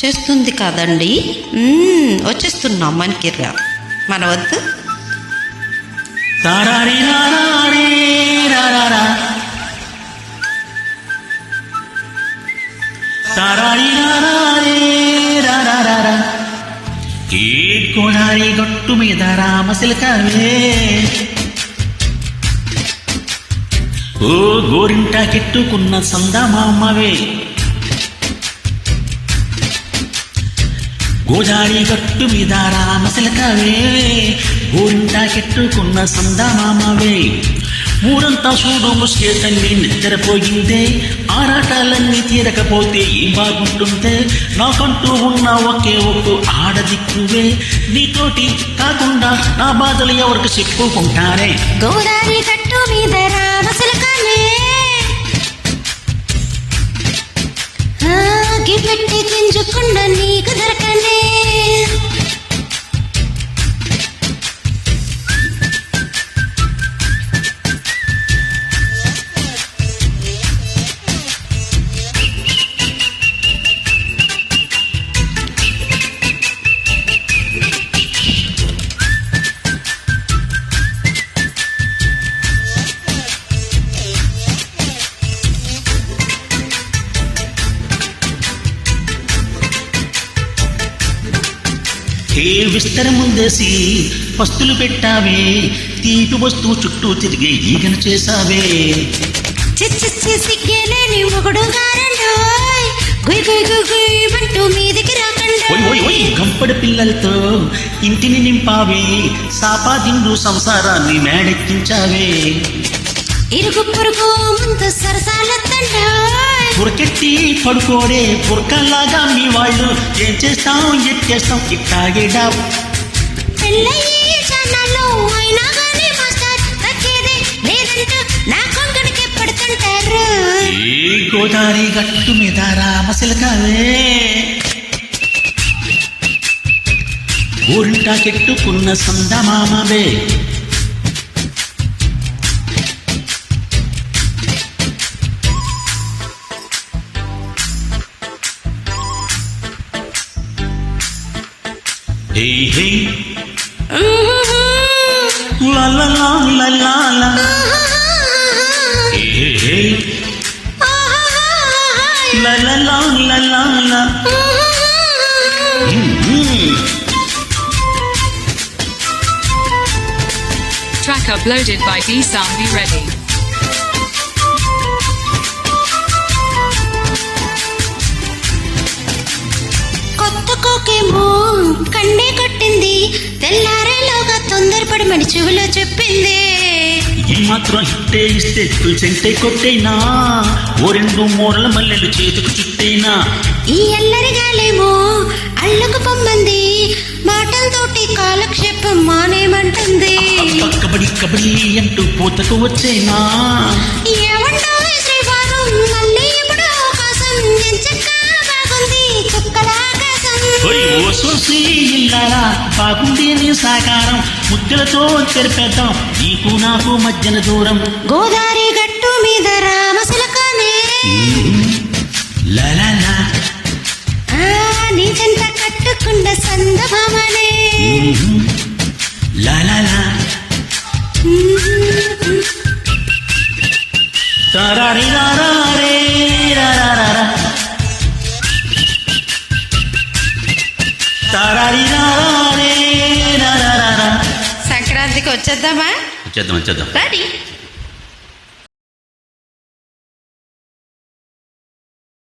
చేస్తుంది కదండి. వచ్చేస్తున్నాం మనకిర్రా మన వద్దు. కోడారి గట్టు మీద రామశిలకవే, ఓ గోరింటా కెట్టుకున్న సందమామవే, గోదారి గట్టు మీద రామశిలకవే, గోరింటా కెట్టుకున్న సందమామవే. ఊరంతా చూడు ముసుకే తల్లి నిద్రపోయిందే, ఆరాటాలన్నీ తీరకపోతే ఏం బాగుంటుందే. నాకంటూ ఉన్న ఒకే ఒక్క ఆడదిక్కువే, నీతోటి కాకుండా నా బాధలు ఎవరికి చెప్పుకుంటారే. గోదారి గట్టు మీద రామశిలకనే, గిపెట్టి గింజుకుండా నీకు దొరకనే. ఏ విస్తరముందేసి పస్తులు పెట్టావే, తీపి వస్తువు చుట్టూ తిరిగి ఈగను చేసావే. చిచ్చి సిగ్గేలేని మొగుడు గారండోయ్, గుయ్ గుయ్ గుయ్ గుయ్ అంటూ మీదికి రాకండి. గంపడి పిల్లలతో ఇంటిని నింపావే, సాపాదిండు సంసారాన్ని మేడెక్కించావే. ఇరుగు పొరుగు ముందు సరసాలొద్దండోయ్, పురకెట్టి పడుకోడే పురకల్లాగా మీ వాళ్ళు. ఏం చేస్తాం ఎట్టేస్తాం ఇట్టాగేడా. పెళ్ళయ్యే ఛానల్లో అయినా గానీ మాస్టర్ దక్కేదే లేదంటూ నా కొంకడికి పడుతుంటారు. ఏ గోదారి గట్టు మీద రామశిలకవే, గోరింటా కెట్టుకున్న సందమామవే. Hey hey, la la la la la la. Hey hey, la la la la la la. Track uploaded by D Sound. Be ready. కొత్తకోకేమో Kande కొట్టింది, తెల్లారేలోగా తొందరపడి మన చెవిలో చెప్పింది. ఈ మాత్రం హిట్టే ఇస్తే సెంటే కొట్టేనా, ఓ రెండు మూరల మల్లెలు చేతుకు చుట్టేనా. ఈ ఎల్లరిగాలేమో అల్లుకు పొమ్మంది, మాటలతోటి కాలక్షేపం మానేమంటుంది. కబడి కబడి అంటూ పూతకు వచ్చేనా. ఏమంటో శ్రీవారు మళ్ళీ ఇప్పుడు అవకాశం ఎంచక్క బాగుంది చుక్కలాకాశం. ఓ సోసి ఇల్లారా బాగుంది నీ సాకారం, ముద్దులతో తెరిపేద్దాం నీకు నాకు మధ్యన దూరం. గోదారి గట్టు మీద రామశిలకనే, లలా నీ చెంత కట్టుకున్న సందమామనే. లలా తారారి రారే రారా, తారారి రారే రారా. సంక్రాంతికి వచ్చేద్దామా? వచ్చేద్దాం రెడీ.